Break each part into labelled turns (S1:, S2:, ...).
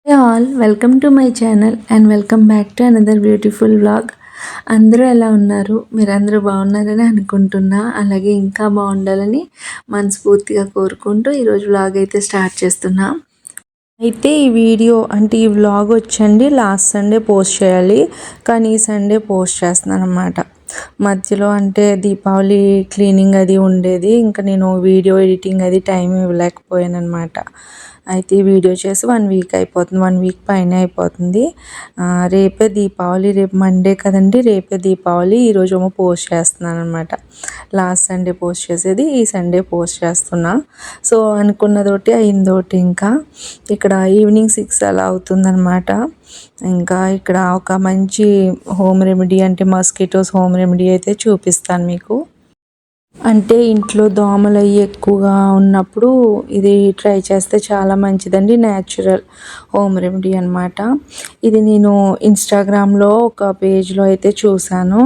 S1: Hey all, welcome to my channel and welcome back to another beautiful vlog. అందరూ ఎలా ఉన్నారు? మీరందరూ బాగున్నారని అనుకుంటున్నా. అలాగే ఇంకా బాగుండాలని మనస్ఫూర్తిగా కోరుకుంటూ ఈరోజు వ్లాగ్ అయితే స్టార్ట్ చేస్తున్నా. అయితే ఈ వీడియో అంటే ఈ వ్లాగ్ వచ్చండి లాస్ట్ సండే పోస్ట్ చేయాలి, కానీ ఈ సండే పోస్ట్ చేస్తున్నాను అనమాట. మధ్యలో అంటే దీపావళి క్లీనింగ్ అది ఉండేది, ఇంకా నేను వీడియో ఎడిటింగ్ అది టైం ఇవ్వలేకపోయాను అనమాట. అయితే ఈ వీడియో చేసి 1 వీక్ అయిపోతుంది, 1 వీక్ పైన అయిపోతుంది. రేపే దీపావళి, రేపు మండే కదండి, రేపే దీపావళి. ఈరోజేమో పోస్ట్ చేస్తున్నాను అనమాట. లాస్ట్ సండే పోస్ట్ చేసేది ఈ సండే పోస్ట్ చేస్తున్నా. సో అనుకున్నదోటి అయిందోటి. ఇంకా ఇక్కడ ఈవినింగ్ 6 అలా అవుతుందన్నమాట. ఇంకా ఇక్కడ ఒక మంచి హోమ్ రెమెడీ అంటే మస్కిటోస్ హోమ్ రెమెడీ అయితే చూపిస్తాను మీకు. అంటే ఇంట్లో దోమలు అవి ఎక్కువగా ఉన్నప్పుడు ఇది ట్రై చేస్తే చాలా మంచిదండి. న్యాచురల్ హోమ్ రెమెడీ అనమాట. ఇది నేను ఇన్స్టాగ్రామ్లో ఒక పేజ్లో అయితే చూశాను.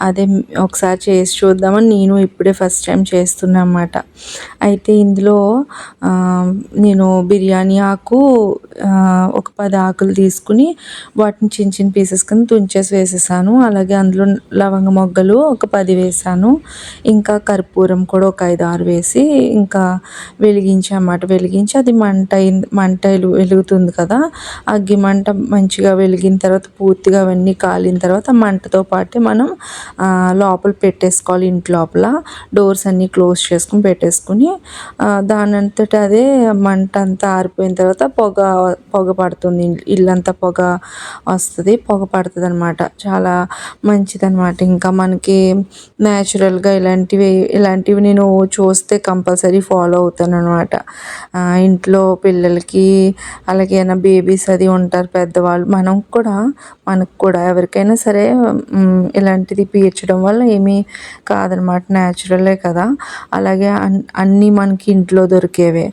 S1: అదే ఒకసారి చేసి చూద్దామని నేను ఇప్పుడే ఫస్ట్ టైం చేస్తున్నా అన్నమాట. అయితే ఇందులో నేను బిర్యానీ ఆకు ఒక 10 ఆకులు తీసుకుని వాటిని చిన్న చిన్న పీసెస్ కింద తుంచేసి వేసేసాను. అలాగే అందులో లవంగ మొగ్గలు ఒక 10 వేసాను. ఇంకా కర్పూరం కూడా ఒక 5-6 వేసి ఇంకా వెలిగించామాట. వెలిగించి అది మంట వెలుగుతుంది కదా, అగ్గి మంట మంచిగా వెలిగిన తర్వాత పూర్తిగా అవన్నీ కాలిన తర్వాత మంటతో పాటే మనం లోపల పెట్టేసుకోవాలి. ఇంటి లోపల డోర్స్ అన్నీ క్లోజ్ చేసుకుని పెట్టేసుకుని దానంతట అదే మంట అంతా ఆరిపోయిన తర్వాత పొగ పడుతుంది, ఇల్లంతా పొగ వస్తుంది, పొగ పడుతుంది అనమాట. చాలా మంచిదన్నమాట. ఇంకా మనకి న్యాచురల్గా ఇలాంటివి నేను చూస్తే కంపల్సరీ ఫాలో అవుతాను అనమాట. ఇంట్లో పిల్లలకి అలాగే ఏమైనా బేబీస్ అది ఉంటారు పెద్దవాళ్ళు, మనకు కూడా ఎవరికైనా సరే ఇలాంటిది పీల్చడం వల్ల ఏమీ కాదనమాట, న్యాచురలే కదా. అలాగే అన్నీ మనకి ఇంట్లో దొరికేవే,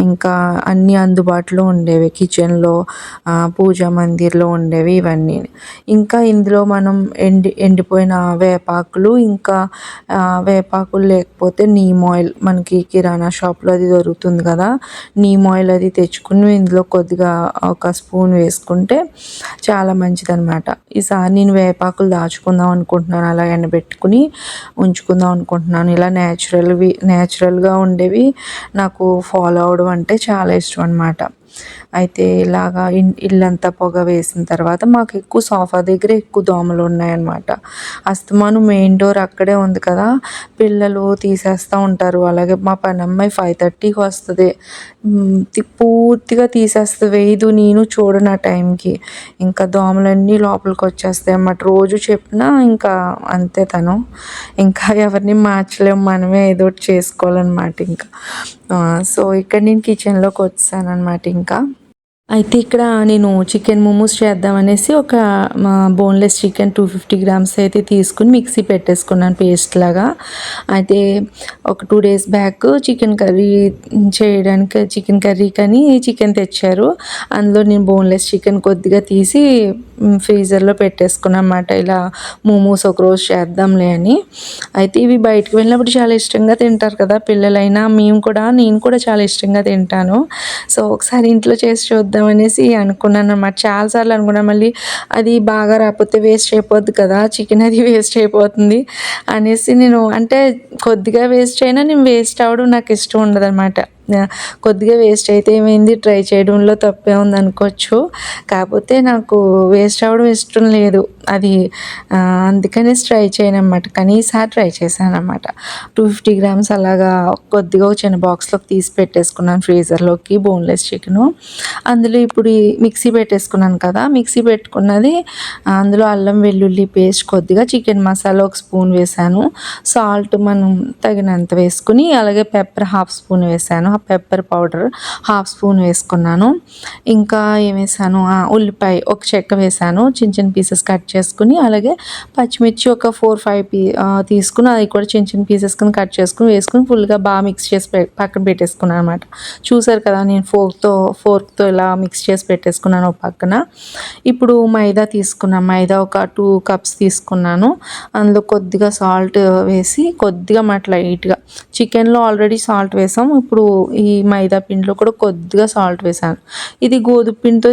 S1: ఇంకా అన్నీ అందుబాటులో ఉండేవి, కిచెన్లో పూజా మందిర్లో ఉండేవి ఇవన్నీ. ఇంకా ఇందులో మనం ఎండిపోయిన వేపాకులు, ఇంకా వేపాకులు లేకపోతే నీమ్ ఆయిల్ మనకి కిరాణా షాప్లో అది దొరుకుతుంది కదా, నీమ్ ఆయిల్ అది తెచ్చుకుని ఇందులో కొద్దిగా ఒక స్పూన్ వేసుకుంటే చాలా మంచిదన్నమాట. ఈసారి నేను వేపాకులు దాచుకుందాం అనుకుంటున్నాను, అలా ఎండబెట్టుకుని ఉంచుకుందాం అనుకుంటున్నాను. ఇలా న్యాచురల్గా ఉండేవి నాకు ఫాలో అవడం అంటే చాలా ఇష్టం అనమాట. అయితే ఇలాగా ఇల్లంతా పొగ వేసిన తర్వాత మాకు ఎక్కువ సోఫా దగ్గర ఎక్కువ దోమలు ఉన్నాయన్నమాట. అస్తమాను మెయిన్ డోర్ అక్కడే ఉంది కదా, పిల్లలు తీసేస్తూ ఉంటారు. అలాగే మా పని అమ్మాయి 5:30కి వస్తుంది, పూర్తిగా తీసేస్తుంది, వేయదు. నేను చూడను ఆ టైంకి, ఇంకా దోమలన్నీ లోపలికి వచ్చేస్తాయి అన్నమాట. రోజు చెప్పినా ఇంకా అంతే తను, ఇంకా ఎవరిని మార్చలేము, మనమే ఏదో ఒకటి చేసుకోవాలన్నమాట. ఇంకా సో ఇక్కడ నేను కిచెన్లోకి వచ్చాను అనమాట. ఇంకా అయితే ఇక్కడ నేను చికెన్ మోమోస్ చేద్దామనేసి ఒక బోన్లెస్ చికెన్ 250 గ్రామ్స్ అయితే తీసుకుని మిక్సీ పెట్టేసుకున్నాను పేస్ట్ లాగా. అయితే ఒక 2 days బ్యాక్ చికెన్ కర్రీ చేయడానికి చికెన్ కర్రీ కానీ చికెన్ తెచ్చారు. అందులో నేను బోన్లెస్ చికెన్ కొద్దిగా తీసి ఫ్రీజర్లో పెట్టేసుకున్నాను అన్నమాట. ఇలా మోమోస్ ఒకరోజు చేద్దాంలే అని. అయితే ఇవి బయటకు వెళ్ళినప్పుడు చాలా ఇష్టంగా తింటారు కదా పిల్లలైనా, నేను కూడా చాలా ఇష్టంగా తింటాను. సో ఒకసారి ఇంట్లో చేసి చూద్దామనేసి అనుకున్నాను అన్నమాట. చాలాసార్లు అనుకున్నాను, మళ్ళీ అది బాగా రాకపోతే వేస్ట్ అయిపోద్ది కదా, చికెన్ అది వేస్ట్ అయిపోతుంది అనేసి నేను అంటే కొద్దిగా వేస్ట్ అయినా నేను వేస్ట్ అవ్వడం నాకు ఇష్టం ఉండదన్నమాట. కొద్దిగా వేస్ట్ అయితే ఏమైంది, ట్రై చేయడంలో తప్పే ఉంది అనుకోవచ్చు, కాకపోతే నాకు వేస్ట్ అవ్వడం ఇష్టం లేదు అది, అందుకనేసి ట్రై చేయను అన్నమాట. కానీ ఈసారి ట్రై చేశాను అన్నమాట. 250 గ్రామ్స్ అలాగా కొద్దిగా ఒక చిన్న బాక్స్లోకి తీసి పెట్టేసుకున్నాను ఫ్రీజర్లోకి బోన్లెస్ చికెను. అందులో ఇప్పుడు మిక్సీ పెట్టేసుకున్నాను కదా, మిక్సీ పెట్టుకున్నది అందులో అల్లం వెల్లుల్లి పేస్ట్, కొద్దిగా చికెన్ మసాలా ఒక స్పూన్ వేసాను, సాల్ట్ మనం తగినంత వేసుకుని, అలాగే పెప్పర్ 1/2 స్పూన్ వేసాను, పెప్పర్ పౌడర్ 1/2 స్పూన్ వేసుకున్నాను. ఇంకా ఏం వేసాను, ఉల్లిపాయ ఒక చెక్క వేసాను చిన్న చిన్న పీసెస్ కట్ చేసుకుని, అలాగే పచ్చిమిర్చి ఒక 4-5 తీసుకుని అది కూడా చిన్న చిన్న పీసెస్ కింద కట్ చేసుకుని వేసుకుని ఫుల్గా బాగా మిక్స్ చేసి పక్కన పెట్టేసుకున్నాను అనమాట. చూసారు కదా, నేను ఫోర్క్తో ఇలా మిక్స్ చేసి పెట్టేసుకున్నాను ఒక పక్కన. ఇప్పుడు మైదా తీసుకున్నాను, మైదా ఒక 2 cups తీసుకున్నాను. అందులో కొద్దిగా సాల్ట్ వేసి, కొద్దిగా లైట్గా, చికెన్లో ఆల్రెడీ సాల్ట్ వేసాము, ఇప్పుడు ఈ మైదా పిండిలో కూడా కొద్దిగా సాల్ట్ వేసాను. ఇది గోధుమ పిండితో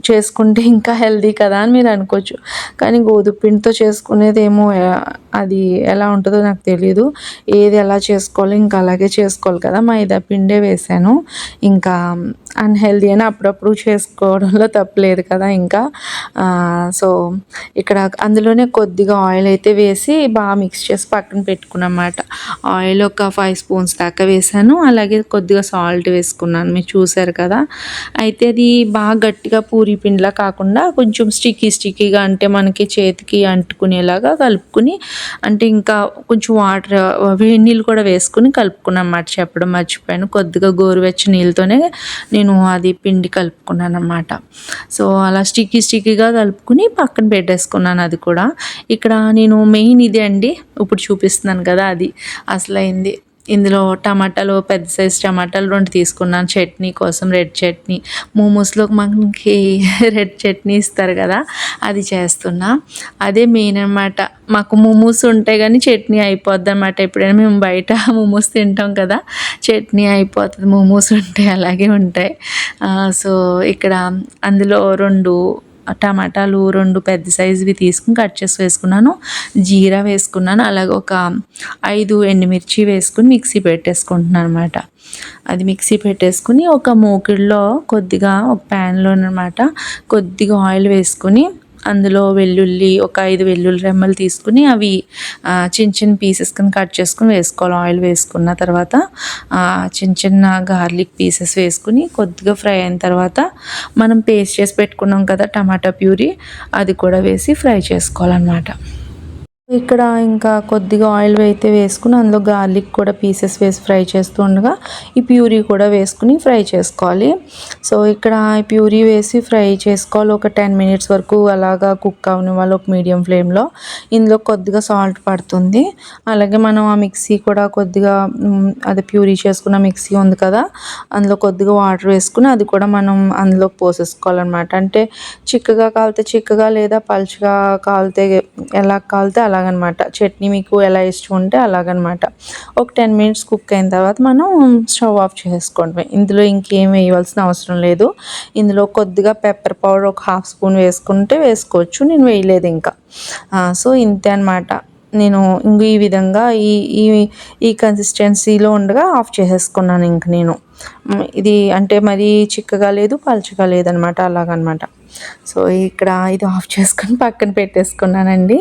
S1: చేసుకుంటే ఇంకా హెల్దీ కదా అని మీరు అనుకోవచ్చు. కానీ గోధుమ పిండితో చేసుకునేదేమో అది ఎలా ఉంటుందో నాకు తెలీదు. ఏది ఎలా చేసుకోవాలో ఇంకా అలాగే చేసుకోవాలి కదా. మైదా పిండే వేసాను. ఇంకా అన్‌హెల్దీ అని అప్పుడప్పుడు చేసుకోవడంలో తప్పులేదు కదా ఇంకా. సో ఇక్కడ అందులోనే కొద్దిగా ఆయిల్ అయితే వేసి బాగా మిక్స్ చేసి పక్కన పెట్టుకున్నమాట. ఆయిల్ ఒక 5 స్పూన్స్ దాకా వేసాను. అలాగే కొద్దిగా సాల్ట్ వేసుకున్నాను. మీరు చూసారు కదా. అయితే అది బాగా గట్టిగా పూరీ పిండిలా కాకుండా కొంచెం స్టిక్కీగా, అంటే మనకి చేతికి అంటుకునేలాగా కలుపుకుని, అంటే ఇంకా కొంచెం వాటర్ వేడి నీళ్ళు కూడా వేసుకుని కలుపుకున్నమాట. చెప్పడం మర్చిపోయాను. కొద్దిగా గోరువెచ్చని నీళ్ళతోనే నేను అది పిండి కలుపుకున్నాను అన్నమాట. సో అలా స్టిక్కీగా కలుపుకుని పక్కన పెట్టేసుకున్నాను. అది కూడా ఇక్కడ నేను మెయిన్ ఇదే అండి ఇప్పుడు చూపిస్తున్నాను కదా, అది అసలైంది. ఇందులో టమాటాలు, పెద్ద సైజు టమాటాలు 2 తీసుకున్నాను చట్నీ కోసం. రెడ్ చట్నీ, మోమోస్లోకి మనకి రెడ్ చట్నీ ఇస్తారు కదా, అది చేస్తున్నా. అదే మెయిన్ అనమాట. మాకు మోమోస్ ఉంటాయి కానీ చట్నీ అయిపోద్ది అనమాట. ఎప్పుడైనా మేము బయట మోమోస్ తింటాం కదా, చట్నీ అయిపోతుంది మోమోస్ ఉంటాయి, అలాగే ఉంటాయి. సో ఇక్కడ అందులో 2 టమాటాలు 2 పెద్ద సైజువి తీసుకుని కట్ చేసి వేసుకున్నాను. జీరా వేసుకున్నాను. అలాగే ఒక 5 ఎండుమిర్చి వేసుకుని మిక్సీ పెట్టేసుకుంటున్నాను అనమాట. అది మిక్సీ పెట్టేసుకుని ఒక మూకిడిలో కొద్దిగా ఒక ప్యాన్లోనమాట కొద్దిగా ఆయిల్ వేసుకుని అందులో వెల్లుల్లి ఒక 5 వెల్లుల్లి రెమ్మలు తీసుకుని అవి చిన్న పీసెస్ కింద కట్ చేసుకుని వేసుకోవాలి. ఆయిల్ వేసుకున్న తర్వాత చిన్న గార్లిక్ పీసెస్ వేసుకుని కొద్దిగా ఫ్రై అయిన తర్వాత మనం పేస్ట్ చేసి పెట్టుకున్నాం కదా టమాటా ప్యూరీ, అది కూడా వేసి ఫ్రై చేసుకోవాలన్నమాట. ఇక్కడ ఇంకా కొద్దిగా ఆయిల్ అయితే వేసుకుని అందులో గార్లిక్ కూడా పీసెస్ వేసి ఫ్రై చేస్తూ ఉండగా ఈ ప్యూరీ కూడా వేసుకుని ఫ్రై చేసుకోవాలి. సో ఇక్కడ ఈ ప్యూరీ వేసి ఫ్రై చేసుకోవాలి. ఒక 10 మినిట్స్ వరకు అలాగా కుక్ అవనివ్వాలి ఒక మీడియం ఫ్లేమ్లో. ఇందులో కొద్దిగా సాల్ట్ పడుతుంది. అలాగే మనం ఆ మిక్సీ కూడా కొద్దిగా అది ప్యూరీ చేసుకున్న మిక్సీ ఉంది కదా, అందులో కొద్దిగా వాటర్ వేసుకుని అది కూడా మనం అందులోకి పోసేసుకోవాలన్నమాట. అంటే చిక్కగా కాలితే చిక్కగా, లేదా పలుచగా కాలితే ఎలా కాలితే అలా అలాగనమాట. చట్నీ మీకు ఎలా ఇష్టం ఉంటే అలాగనమాట. ఒక 10 మినిట్స్ కుక్ అయిన తర్వాత మనం స్టవ్ ఆఫ్ చేసుకోవడమే. ఇందులో ఇంకేం వేయవలసిన అవసరం లేదు. ఇందులో కొద్దిగా పెప్పర్ పౌడర్ ఒక 1/2 స్పూన్ వేసుకుంటే వేసుకోవచ్చు. నేను వేయలేదు ఇంకా. సో ఇంతే అనమాట. నేను ఇంక ఈ విధంగా ఈ కన్సిస్టెన్సీలో ఉండగా ఆఫ్ చేసేసుకున్నాను ఇంక నేను. ఇది అంటే మరీ చిక్కగా లేదు, పలుచగా లేదనమాట, అలాగనమాట. సో ఇక్కడ ఇది ఆఫ్ చేసుకొని పక్కన పెట్టేసుకున్నానండి.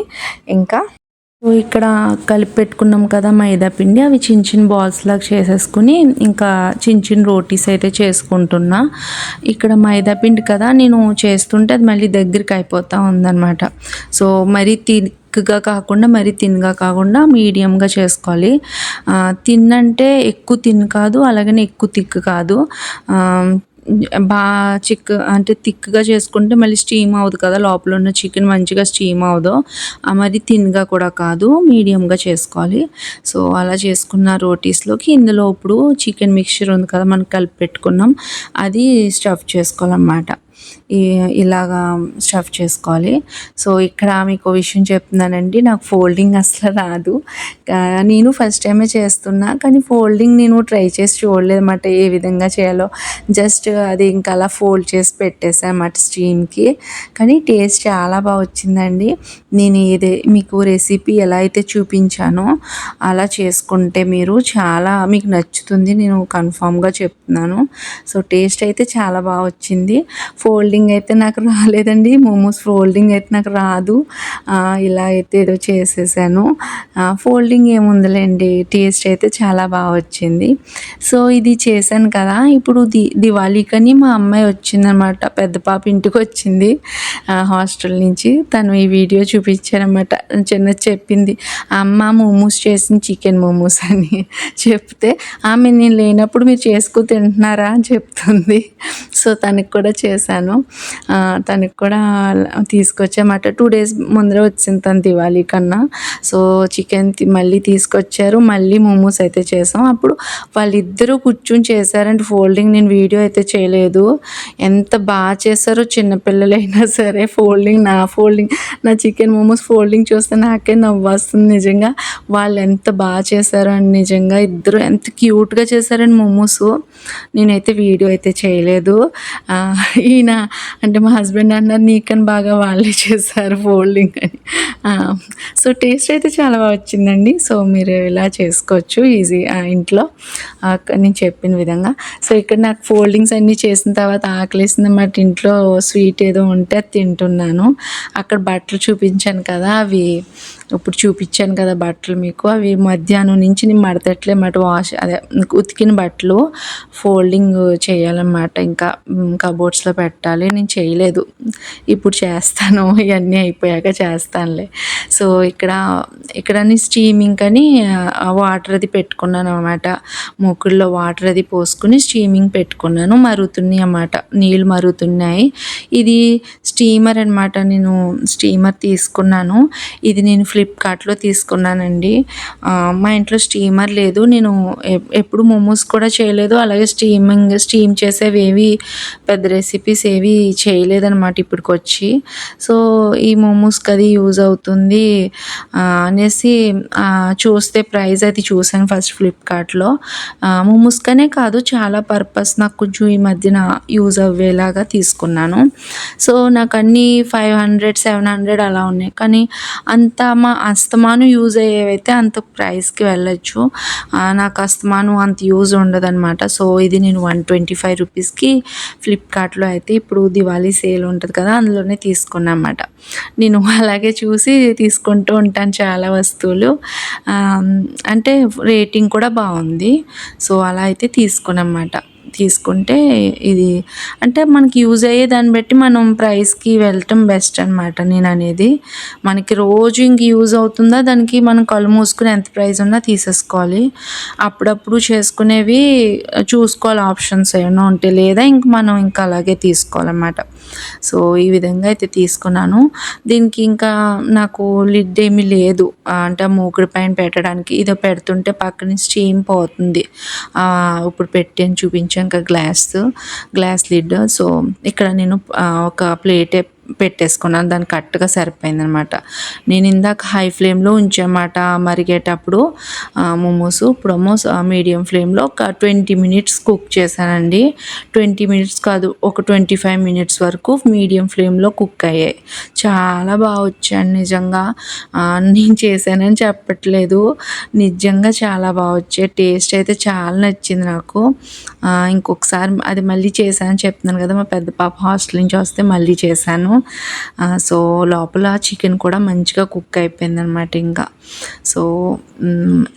S1: ఇంకా ఇక్కడ కలిపి పెట్టుకున్నాం కదా మైదా పిండి, అవి చిన్న బాల్స్ లాగా చేసేసుకుని ఇంకా చిన్న రోటీస్ అయితే చేసుకుంటున్నా. ఇక్కడ మైదా పిండి కదా నేను చేస్తుంటే అది మళ్ళీ దగ్గరికి అయిపోతూ ఉందన్నమాట. సో మరీ థిక్గా కాకుండా మరీ థిన్గా కాకుండా మీడియంగా చేసుకోవాలి. అంటే ఎక్కువ థిన్ కాదు, అలాగనే ఎక్కువ థిక్ కాదు. అంటే థిక్గా చేసుకుంటే మళ్ళీ స్టీమ్ అవ్వదు కదా, లోపల ఉన్న చికెన్ మంచిగా స్టీమ్ అవ్వదు. మరి థిన్గా కూడా కాదు, మీడియంగా చేసుకోవాలి. సో అలా చేసుకున్న రోటీస్లోకి ఇందులో ఇప్పుడు చికెన్ మిక్చర్ ఉంది కదా మనం కలిపి పెట్టుకున్నాం, అది స్టఫ్ చేసుకోవాలన్నమాట. ఇలాగా స్టఫ్ చేసుకోవాలి. సో ఇక్కడ మీకు విషయం చెప్తున్నానండి, నాకు ఫోల్డింగ్ అసలు రాదు. నేను ఫస్ట్ టైమే చేస్తున్నా, కానీ ఫోల్డింగ్ నేను ట్రై చేసి చూడలేదు అన్నమాట ఏ విధంగా చేయాలో. జస్ట్ అది ఇంకా అలా ఫోల్డ్ చేసి పెట్టేసాను అన్నమాట స్టీమ్కి. కానీ టేస్ట్ చాలా బాగా వచ్చిందండి. నేను మీకు రెసిపీ ఎలా అయితే చూపించానో అలా చేసుకుంటే మీరు చాలా మీకు నచ్చుతుంది, నేను కన్ఫామ్గా చెప్తున్నాను. సో టేస్ట్ అయితే చాలా బాగా వచ్చింది. ఫోల్డింగ్ అయితే నాకు రాలేదండి, మోమోస్ ఫోల్డింగ్ అయితే నాకు రాదు. ఇలా అయితే ఏదో చేసేసాను. ఫోల్డింగ్ ఏముందిలేండి, టేస్ట్ అయితే చాలా బాగా వచ్చింది. సో ఇది చేశాను కదా, ఇప్పుడు దివాళీకని మా అమ్మాయి వచ్చిందనమాట, పెద్ద పాప ఇంటికి వచ్చింది హాస్టల్ నుంచి. తను ఈ వీడియో చూపించారనమాట. చెప్పింది, అమ్మ మోమోస్ చేసింది చికెన్ మోమోస్ అని చెప్తే, ఆమె నేను లేనప్పుడు మీరు చేసుకు తింటున్నారా అని చెప్తుంది. సో తనకి కూడా చేశాను. చేశాను. తనకి కూడా తీసుకొచ్చామాట. 2 డేస్ ముందరే వచ్చింది తను దివాళీ కన్నా. సో చికెన్ మళ్ళీ తీసుకొచ్చారు. మళ్ళీ మోమోస్ అయితే చేసాం. అప్పుడు వాళ్ళిద్దరూ కూర్చొని చేశారంటే ఫోల్డింగ్, నేను వీడియో అయితే చేయలేదు. ఎంత బాగా చేశారో చిన్నపిల్లలైనా సరే. నా చికెన్ మోమోస్ ఫోల్డింగ్ చూస్తే నాకే నవ్వొస్తుంది నిజంగా. వాళ్ళు ఎంత బాగా చేశారో అండి నిజంగా. ఇద్దరు ఎంత క్యూట్గా చేశారండి మోమోస్. నేనైతే వీడియో అయితే చేయలేదు. ఈయన అంటే మా హస్బెండ్ అన్నారు, నీకని బాగా వాళ్ళే చేశారు ఫోల్డింగ్ అని. సో టేస్ట్ అయితే చాలా బాగా వచ్చిందండి. సో మీరు ఇలా చేసుకోవచ్చు ఈజీ ఇంట్లో నేను చెప్పిన విధంగా. సో ఇక్కడ నాకు ఫోల్డింగ్స్ అన్నీ చేసిన తర్వాత ఆకలేసిందన్నమాట. ఇంట్లో స్వీట్ ఏదో ఉంటే అది తింటున్నాను. అక్కడ బట్టలు చూపించాను కదా, ఇప్పుడు చూపించాను కదా బట్టలు మీకు, అవి మధ్యాహ్నం నుంచి నేను మడతట్లేమాట. ఉతికిన బట్టలు ఫోల్డింగ్ చేయాలన్నమాట. ఇంకా కబోర్డ్స్లో పెట్టాలి. నేను చేయలేదు, ఇప్పుడు చేస్తాను. ఇవన్నీ అయిపోయాక చేస్తానులే. సో ఇక్కడ స్టీమింగ్ అని వాటర్ అది పెట్టుకున్నాను అనమాట. మూకుల్లో వాటర్ అది పోసుకుని స్టీమింగ్ పెట్టుకున్నాను. మరుగుతున్నాయి అన్నమాట, నీళ్ళు మరుగుతున్నాయి. ఇది స్టీమర్ అనమాట. నేను స్టీమర్ తీసుకున్నాను. ఇది నేను ఫ్లిప్కార్ట్లో తీసుకున్నానండి. మా ఇంట్లో స్టీమర్ లేదు. నేను ఎప్పుడు మోమోస్ కూడా చేయలేదు. అలాగే స్టీమ్ చేసేవి ఏవి పెద్ద రెసిపీస్ ఏవి చేయలేదన్నమాట ఇప్పటికొచ్చి. సో ఈ మోమోస్కి అది యూజ్ అవుతుంది అనేసి చూస్తే ప్రైస్ అది చూసాను ఫస్ట్ ఫ్లిప్కార్ట్లో. మోమోస్కనే కాదు, చాలా పర్పస్ నాకు కొంచెం ఈ మధ్యన యూజ్ అయ్యేలాగా తీసుకున్నాను. సో నాకు అన్నీ 500, 700 అలా ఉన్నాయి. కానీ అస్తమానం యూజ్ అయ్యేవైతే అంత ప్రైస్కి వెళ్ళచ్చు. నాకు అస్తమానం అంత యూజ్ ఉండదన్నమాట. సో ఇది నేను 125 రూపీస్కి ఫ్లిప్కార్ట్లో అయితే ఇప్పుడు దివాళీ సేల్ ఉంటుంది కదా, అందులోనే తీసుకున్నాను అన్నమాట. నేను అలాగే చూసి తీసుకుంటూ ఉంటాను చాలా వస్తువులు. అంటే రేటింగ్ కూడా బాగుంది. సో అలా అయితే తీసుకున్నమాట. తీసుకుంటే ఇది అంటే మనకి యూజ్ అయ్యే దాన్ని బట్టి మనం ప్రైస్కి వెళ్ళటం బెస్ట్ అనమాట. నేను అనేది మనకి రోజు ఇంక యూజ్ అవుతుందా, దానికి మనం కళ్ళు మూసుకుని ఎంత ప్రైస్ ఉన్నా తీసేసుకోవాలి. అప్పుడప్పుడు చేసుకునేవి చూసుకోవాలి, ఆప్షన్స్ ఏమైనా ఉంటే, లేదా ఇంక మనం ఇంకా అలాగే తీసుకోవాలన్నమాట. సో ఈ విధంగా అయితే తీసుకున్నాను. దీనికి ఇంకా నాకు లిడ్ ఏమీ లేదు, అంటే మూకుడు పైన పెట్టడానికి. ఇదో పెడుతుంటే పక్కన స్టీమ్ పోతుంది. ఇప్పుడు పెట్టి అని చూపించాను ఇంకా గ్లాస్ లిడ్. సో ఇక్కడ నేను ఒక ప్లేట్ పెట్టేసుకున్నాను, దానికి కరెక్ట్గా సరిపోయిందనమాట. నేను ఇందాక హై ఫ్లేమ్లో ఉంచామాట మరిగేటప్పుడు మోమోస్. ఇప్పుడు మీడియం ఫ్లేమ్లో ఒక 20 మినిట్స్ కుక్ చేశానండి. 20 మినిట్స్ కాదు, ఒక 25 మినిట్స్ వరకు మీడియం ఫ్లేమ్లో కుక్ అయ్యాయి. చాలా బాగా వచ్చాయండి నిజంగా. నేను చేశానని చెప్పట్లేదు, నిజంగా చాలా బాగా వచ్చాయి. టేస్ట్ అయితే చాలా నచ్చింది నాకు. ఇంకొకసారి అది మళ్ళీ చేశానని చెప్తున్నాను కదా, మా పెద్ద పాప హాస్టల్ నుంచి వస్తే మళ్ళీ చేశాను. సో లోపల చికెన్ కూడా మంచిగా కుక్ అయిపోయిందనమాట. ఇంకా సో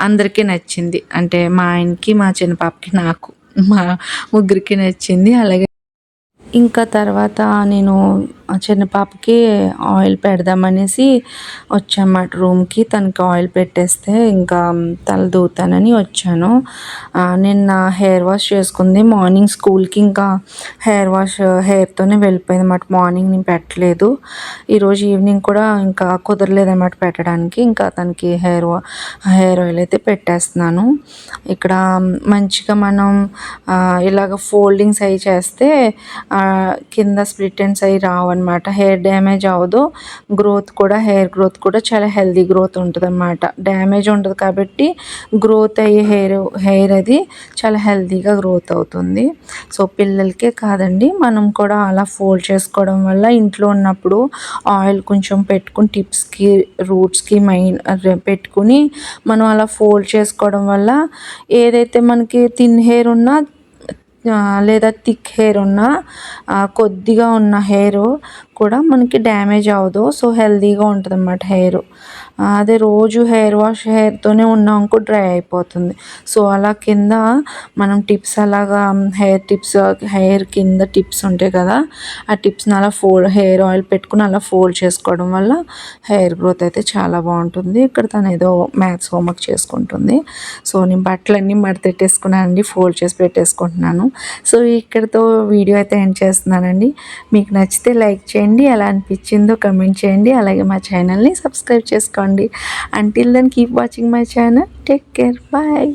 S1: అందరికీ నచ్చింది. అంటే మా ఆయనకి, మా చిన్న పాపకి, నాకు, మా ముగ్గురికి నచ్చింది. అలాగే ఇంకా తర్వాత నేను చిన్న పాపకి ఆయిల్ పెడదామనేసి వచ్చామాట రూమ్కి. తనకి ఆయిల్ పెట్టేస్తే ఇంకా తల దూతానని వచ్చాను. నిన్న హెయిర్ వాష్ చేసుకుంది. మార్నింగ్ స్కూల్కి ఇంకా హెయిర్తోనే వెళ్ళిపోయింది అన్నమాట. మార్నింగ్ నేను పెట్టలేదు. ఈరోజు ఈవినింగ్ కూడా ఇంకా కుదరలేదన్నమాట పెట్టడానికి. ఇంకా తనకి హెయిర్ ఆయిల్ అయితే పెట్టేస్తున్నాను. ఇక్కడ మంచిగా మనం ఇలాగ ఫోల్డింగ్స్ అవి చేస్తే కింద స్ప్లిట్ ఎండ్స్ అవి రావన్నమాట. హెయిర్ డ్యామేజ్ అవ్వదు. హెయిర్ గ్రోత్ కూడా చాలా హెల్దీ గ్రోత్ ఉంటుంది అన్నమాట. డ్యామేజ్ ఉండదు కాబట్టి గ్రోత్ అయ్యే హెయిర్ అది చాలా హెల్దీగా గ్రోత్ అవుతుంది. సో పిల్లలకే కాదండి, మనం కూడా అలా ఫోల్డ్ చేసుకోవడం వల్ల ఇంట్లో ఉన్నప్పుడు ఆయిల్ కొంచెం పెట్టుకుని టిప్స్కి, రూట్స్కి పెట్టుకుని మనం అలా ఫోల్డ్ చేసుకోవడం వల్ల ఏదైతే మనకి థిన్ హెయిర్ ఉన్నా లేదా థిక్ హెయిర్ ఉన్నా, కొద్దిగా ఉన్న హెయిర్ కూడా మనకి డ్యామేజ్ అవ్వదు. సో హెల్తీగా ఉంటుంది అన్నమాట హెయిర్. అదే రోజు హెయిర్తోనే ఉన్నాం అనుకో డ్రై అయిపోతుంది. సో అలా కింద మనం టిప్స్ అలాగా హెయిర్ కింద టిప్స్ ఉంటాయి కదా, ఆ టిప్స్ని అలా హెయిర్ ఆయిల్ పెట్టుకుని అలా ఫోల్డ్ చేసుకోవడం వల్ల హెయిర్ గ్రోత్ అయితే చాలా బాగుంటుంది. ఇక్కడ తను ఏదో మ్యాథ్స్ హోంవర్క్ చేసుకుంటుంది. సో నేను బట్టలన్నీ మడతెట్టేసుకున్నానండి, ఫోల్డ్ చేసి పెట్టేసుకుంటున్నాను. సో ఇక్కడితో వీడియో అయితే ఎండ్ చేస్తున్నానండి. మీకు నచ్చితే లైక్ చేయండి, ఎలా అనిపించిందో కమెంట్ చేయండి, అలాగే మా ఛానల్ని సబ్స్క్రైబ్ చేసుకోండి. Until then keep watching my channel. Take care, bye.